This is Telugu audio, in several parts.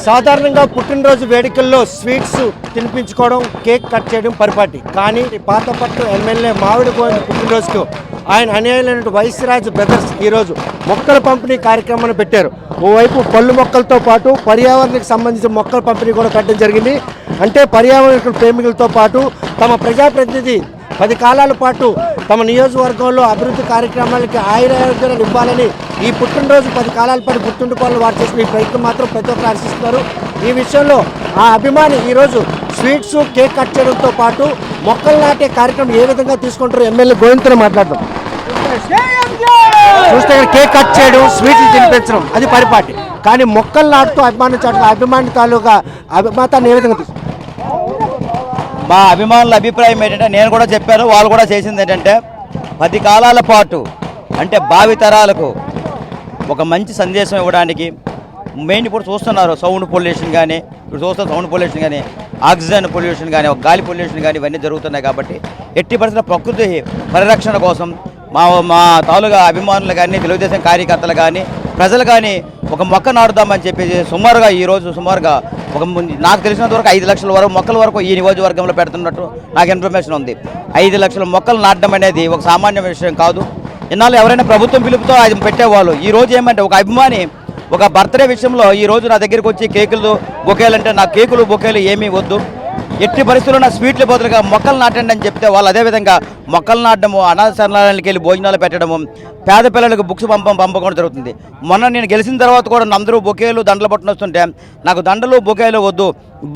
సాధారణంగా పుట్టినరోజు వేడుకల్లో స్వీట్స్ తినిపించుకోవడం, కేక్ కట్ చేయడం పరిపాటి. కానీ పాతపట్టు ఎమ్మెల్యే మామిడి గోవింద్ పుట్టినరోజుకు ఆయన అనుయాయులైన వైశ్యరాజ్ బ్రదర్స్ ఈరోజు మొక్కల పంపిణీ కార్యక్రమాన్ని పెట్టారు. ఓవైపు పళ్ళు మొక్కలతో పాటు పర్యావరణానికి సంబంధించిన మొక్కల పంపిణీ కూడా పెట్టడం జరిగింది. అంటే పర్యావరణ ప్రేమికులతో పాటు తమ ప్రజాప్రతినిధి 10 కాలాల పాటు తమ నియోజకవర్గంలో అభివృద్ధి కార్యక్రమాలకి ఆయురారోగ్యాలు ఇవ్వాలని ఈ పుట్టినరోజు 10 కాలాల పాటు గుర్తుండిపోవాలని వారు చేసిన ఈ ప్రయత్నం మాత్రం ప్రతి ఒక్కరు ఆశిస్తున్నారు. ఈ విషయంలో ఆ అభిమాని ఈరోజు స్వీట్స్, కేక్ కట్ చేయడంతో పాటు మొక్కలు నాటే కార్యక్రమం ఏ విధంగా తీసుకుంటారో ఎమ్మెల్యే గోవింద్తో మాట్లాడదాం. చూస్తే కేక్ కట్ చేయడం, స్వీట్లు తినిపించడం అది పరిపాటి. కానీ మొక్కలు నాటుతూ అభిమాని తాలూకా అభిమాతాన్ని ఏ విధంగా తీసుకుంటారు? మా అభిమానుల అభిప్రాయం ఏంటంటే, నేను కూడా చెప్పాను, వాళ్ళు కూడా చేసింది ఏంటంటే 10 కాలాల పాటు అంటే భావితరాలకు ఒక మంచి సందేశం ఇవ్వడానికి మెయిన్ ఇప్పుడు చూస్తున్నారు సౌండ్ పొల్యూషన్ కానీ, ఆక్సిజన్ పొల్యూషన్ కానీ, ఒక గాలి పొల్యూషన్ కానీ ఇవన్నీ జరుగుతున్నాయి. కాబట్టి ఎట్టి పరిస్థితుల్లో ప్రకృతి పరిరక్షణ కోసం మా తాలూకా అభిమానులు కానీ, తెలుగుదేశం కార్యకర్తలు కానీ, ప్రజలు కానీ ఒక మొక్క నాటుదామని చెప్పేసి సుమారుగా ఈరోజు నాకు తెలిసినంత వరకు 5 లక్షల వరకు మొక్కల వరకు ఈ నియోజకవర్గంలో పెడుతున్నట్టు నాకు ఇన్ఫర్మేషన్ ఉంది. 5 లక్షల మొక్కలు నాటడం అనేది ఒక సామాన్య విషయం కాదు. ఇన్నాళ్ళు ఎవరైనా ప్రభుత్వం పిలుపుతో అది పెట్టేవాళ్ళు. ఈరోజు ఏమంటే ఒక అభిమాని ఒక బర్త్డే విషయంలో ఈరోజు నా దగ్గరికి వచ్చి కేకులు, బొకేలు అంటే నాకు కేకులు, బొకేలు ఏమీ వద్దు, ఎట్టి పరిస్థితుల్లో నా స్వీట్ల బదులుగా మొక్కలు నాటండి అని చెప్తే వాళ్ళు అదేవిధంగా మొక్కలు నాటడము, అనాథ శరణాలయానికి వెళ్ళి భోజనాలు పెట్టడము, పేద పిల్లలకు బుక్స్ పంపడం జరుగుతుంది. మొన్న నేను గెలిచిన తర్వాత కూడా అందరూ బొకేలు, దండలు పట్టుకుని వస్తుంటే నాకు దండలు, బొకేలు వద్దు,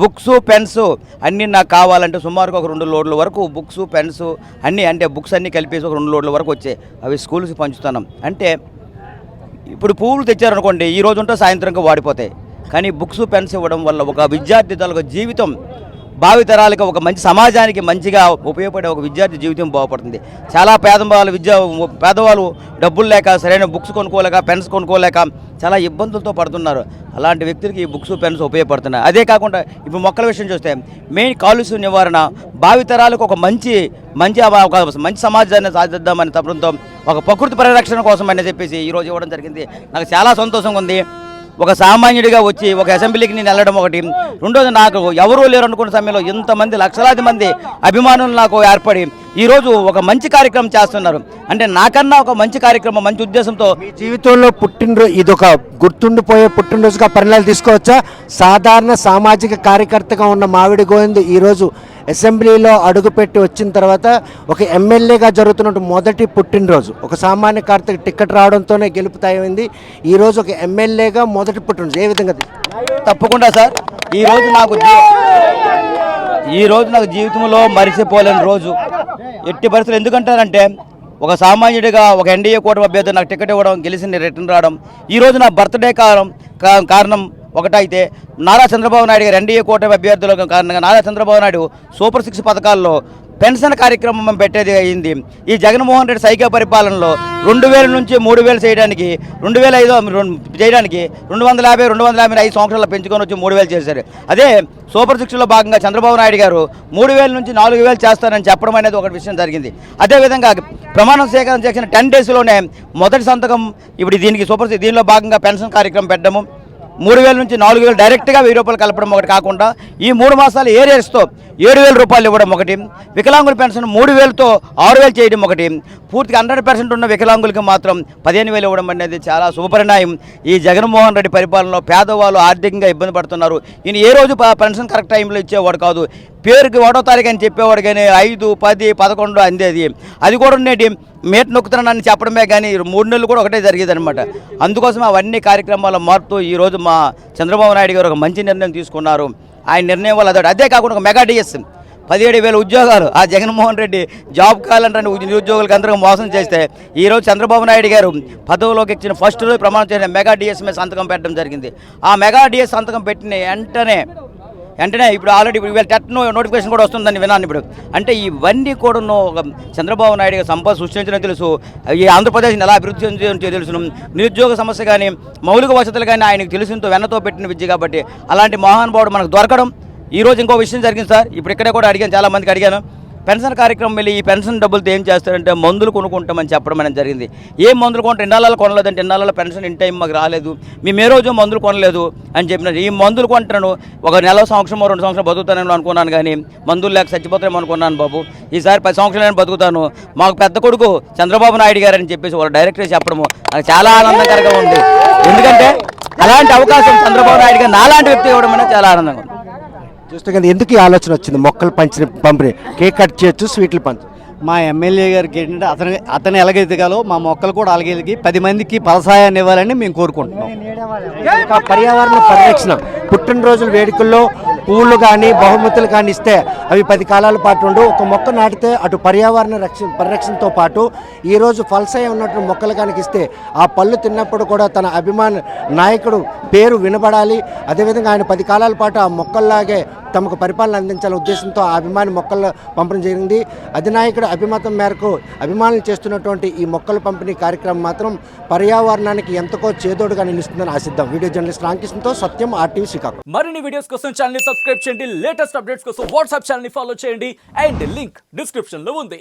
బుక్స్, పెన్స్ అన్నీ నాకు కావాలంటే సుమారుగా ఒక 2 లోడ్ల వరకు బుక్స్, పెన్స్ అన్నీ, అంటే బుక్స్ అన్నీ కలిపేసి ఒక 2 లోడ్ల వరకు వచ్చాయి. అవి స్కూల్స్కి పంచుతున్నాం. అంటే ఇప్పుడు పువ్వులు తెచ్చారనుకోండి, ఈ రోజు ఉంటే సాయంత్రంగా వాడిపోతాయి. కానీ బుక్స్, పెన్స్ ఇవ్వడం వల్ల ఒక విద్యార్థి తాలూకా జీవితం, భావితరాలకు ఒక మంచి సమాజానికి మంచిగా ఉపయోగపడే ఒక విద్యార్థి జీవితం బాగుపడుతుంది. చాలా పేదవాళ్ళు డబ్బులు లేక సరైన బుక్స్ కొనుక్కోలేక, పెన్స్ కొనుక్కోలేక చాలా ఇబ్బందులతో పడుతున్నారు. అలాంటి వ్యక్తులకి ఈ బుక్స్, పెన్స్ ఉపయోగపడుతున్నాయి. అదే కాకుండా ఇప్పుడు మొక్కల విషయం చూస్తే మెయిన్ కాలుష్య నివారణ, భావితరాలకు ఒక మంచి సమాజాన్ని సాధిద్దామని తపంతో ఒక ప్రకృతి పరిరక్షణ కోసం అని చెప్పేసి ఈరోజు ఇవ్వడం జరిగింది. నాకు చాలా సంతోషంగా ఉంది. ఒక సామాన్యుడిగా వచ్చి ఒక అసెంబ్లీకి నేను వెళ్ళడం ఒకటి, రెండోది నాకు ఎవరూ లేరు అనుకున్న సమయంలో ఇంతమంది లక్షలాది మంది అభిమానులు నాకు ఏర్పడి ఈరోజు ఒక మంచి కార్యక్రమం చేస్తున్నారు. అంటే నాకన్నా ఒక మంచి కార్యక్రమం, మంచి ఉద్దేశంతో మీ జీవితంలో పుట్టినరోజు ఇది ఒక గుర్తుండిపోయే పుట్టినరోజుగా పరిణామాలు తీసుకోవచ్చా? సాధారణ సామాజిక కార్యకర్తగా ఉన్న మామిడి గోవింద్ ఈరోజు అసెంబ్లీలో అడుగుపెట్టి వచ్చిన తర్వాత ఒక ఎమ్మెల్యేగా జరుగుతున్న మొదటి పుట్టినరోజు, ఒక సామాన్య కార్యకర్తకి టికెట్ రావడంతోనే గెలుపుతాయింది. ఈరోజు ఒక ఎమ్మెల్యేగా మొదటి పుట్టినరోజు ఏ విధంగా? తప్పకుండా సార్, ఈరోజు నాకు జీవితంలో మరిచిపోలేని రోజు. ఎట్టి పరిస్థితులు ఎందుకంటారంటే, ఒక సామాన్యుడిగా ఒక ఎన్డీఏ కూటమి అభ్యర్థి నాకు టికెట్ ఇవ్వడం, గెలిచి రిటర్న్ రావడం, ఈరోజు నా బర్త్డే కారణం ఒకటైతే నారా చంద్రబాబు నాయుడు గారు ఎన్డీఏ కూటమి అభ్యర్థుల కారణంగా నారా చంద్రబాబు నాయుడు సూపర్ 6 పథకాల్లో పెన్షన్ కార్యక్రమం పెట్టేది అయింది. ఈ జగన్మోహన్ రెడ్డి సైకిల్ పరిపాలనలో 2000 నుంచి 3000 చేయడానికి, 2005 చేయడానికి 250 5 సంవత్సరాలు పెంచుకొని వచ్చి 3000 చేశారు. అదే సూపర్ 6లో భాగంగా చంద్రబాబు నాయుడు గారు 3000 నుంచి 4000 చేస్తారని చెప్పడం అనేది ఒక విషయం జరిగింది. అదేవిధంగా ప్రమాణం స్వీకారం చేసిన 10 డేస్లోనే మొదటి సంతకం ఇప్పుడు దీనిలో భాగంగా పెన్షన్ కార్యక్రమం పెట్టడము, 3000 నుంచి 4000 డైరెక్ట్గా 1000 రూపాయలు కలపడం ఒకటి కాకుండా ఈ 3 మాసాలు ఏరియర్స్తో 7000 రూపాయలు ఇవ్వడం ఒకటి, వికలాంగుల పెన్షన్ 3000తో 6000 చేయడం ఒకటి, పూర్తిగా 100% ఉన్న వికలాంగులకి మాత్రం 15000 ఇవ్వడం అనేది చాలా శుభపరిణామం. ఈ జగన్మోహన్ రెడ్డి పరిపాలనలో పేదవాళ్ళు ఆర్థికంగా ఇబ్బంది పడుతున్నారు. ఈయన ఏ రోజు పెన్షన్ కరెక్ట్ టైంలో ఇచ్చేవాడు కాదు. పేరుకి 1వ తారీఖు అని చెప్పేవాడు కానీ 5, 10, 11 అందేది. అది కూడా నేటి మేట నొక్కుతున్నానని చెప్పడమే కానీ 3 నెలలు కూడా ఒకటే జరిగేది అనమాట. అందుకోసం అవన్నీ కార్యక్రమాలు మారుతూ ఈరోజు మా చంద్రబాబు నాయుడు గారు ఒక మంచి నిర్ణయం తీసుకున్నారు. ఆయన నిర్ణయం వల్ల అదే కాకుండా ఒక మెగా డిఎస్ 17,000 ఉద్యోగాలు ఆ జగన్మోహన్ రెడ్డి జాబ్ కావాలంటే నిరుద్యోగులకు అందరూ మోసం చేస్తే ఈరోజు చంద్రబాబు నాయుడు గారు పదవిలోకి ఇచ్చిన ఫస్ట్ రోజు ప్రమాణం చేసిన మెగా డిఎస్ మీద సంతకం పెట్టడం జరిగింది. ఆ మెగా డిఎస్ సంతకం పెట్టిన వెంటనే ఇప్పుడు ఆల్రెడీ వీళ్ళ టెట్ నోటిఫికేషన్ కూడా వస్తుందని విన్నాను ఇప్పుడు. అంటే ఇవన్నీ కూడా ఒక చంద్రబాబు నాయుడు గారు సంపద సృష్టించడం తెలుసు, ఈ ఆంధ్రప్రదేశ్ని ఎలా అభివృద్ధి చెందించో తెలుసు, నిరుద్యోగ సమస్య కానీ మౌలిక వసతులు కానీ ఆయనకు తెలుసుతో వెన్నతో పెట్టిన విద్య. కాబట్టి అలాంటి మహానుభావుడు మనకు దొరకడం. ఈరోజు ఇంకో విషయం జరిగింది సార్, ఇప్పుడు ఇక్కడే కూడా అడిగాను, చాలామందికి అడిగాను. పెన్షన్ కార్యక్రమం వెళ్ళి ఈ పెన్షన్ డబ్బులతో ఏం చేస్తారంటే మందులు కొనుక్కుంటామని చెప్పడం అనేది జరిగింది. ఏం మందులు కొంటే ఇన్నాళ్ళలో కొనలేదంటే ఇన్నాళ్ళలో పెన్షన్ ఇన్ టైం మాకు రాలేదు, మేము ఏ రోజు మందులు కొనలేదు అని చెప్పినారు. ఈ మందులు కొంటాను ఒక నెల సంవత్సరం 2 సంవత్సరాలు బతుకుతానేమో అనుకున్నాను, కానీ మందులు లేక చచ్చిపోతానేమో అనుకున్నాను బాబు. ఈసారి 10 సంవత్సరాలు బతుకుతాను. మాకు పెద్ద కొడుకు చంద్రబాబు నాయుడు గారు అని చెప్పేసి వాళ్ళు డైరెక్ట్గా చెప్పడము నాకు చాలా ఆనందకరంగా ఉంది. ఎందుకంటే అలాంటి అవకాశం చంద్రబాబు నాయుడు గారు నాలాంటి వ్యక్తి ఇవ్వడం అనేది చాలా ఆనందంగా ఉంది. చూస్తే కదా ఎందుకు ఈ ఆలోచన వచ్చింది? మొక్కలు పంపిణీ, కేక్ కట్ చేయొచ్చు, స్వీట్లు పంచు. మా ఎమ్మెల్యే గారికి ఏంటంటే అతను ఎలాగెదగాలో మా మొక్కలు కూడా అలాగెదిగి 10 మందికి ఫలసాయాన్ని ఇవ్వాలని మేము కోరుకుంటున్నాం. ఇంకా పర్యావరణ పరిరక్షణ, పుట్టినరోజుల వేడుకల్లో పువ్వులు కానీ బహుమతులు కానీ ఇస్తే అవి 10 కాలాల పాటు ఉండు. ఒక మొక్క నాటితే అటు పర్యావరణ పరిరక్షణతో పాటు ఈరోజు ఫలసాయ ఉన్నటువంటి మొక్కలు కనుక ఇస్తే ఆ పళ్ళు తిన్నప్పుడు కూడా తన అభిమాన నాయకుడు పేరు వినబడాలి. అదేవిధంగా ఆయన 10 కాలాల పాటు ఆ మొక్కల్లాగే తమకు పరిపాలన అందించాలనే ఉద్దేశంతో ఆ అభిమాని మొక్కలు పంపిణీ జరిగింది. అధినాయకుడు అభిమతం మేరకు అభిమానులు చేస్తున్నటువంటి ఈ మొక్కల పంపిణీ కార్యక్రమం మాత్రం పర్యావరణానికి ఎంతకో చేదోడుగా నిలుస్తుందని ఆశిద్దాం. వీడియో జర్నలిస్ట్ రామకృష్ణతో సత్యం, RTV శ్రీకాకుళం. మరిన్ని వీడియోస్ కోసం ఛానల్ ని సబ్స్క్రైబ్ చేయండి, లేటెస్ట్ అప్డేట్స్ కోసం వాట్సాప్ ఛానల్ ని ఫాలో చేయండి అండ్ లింక్ డిస్క్రిప్షన్ లో ఉంది.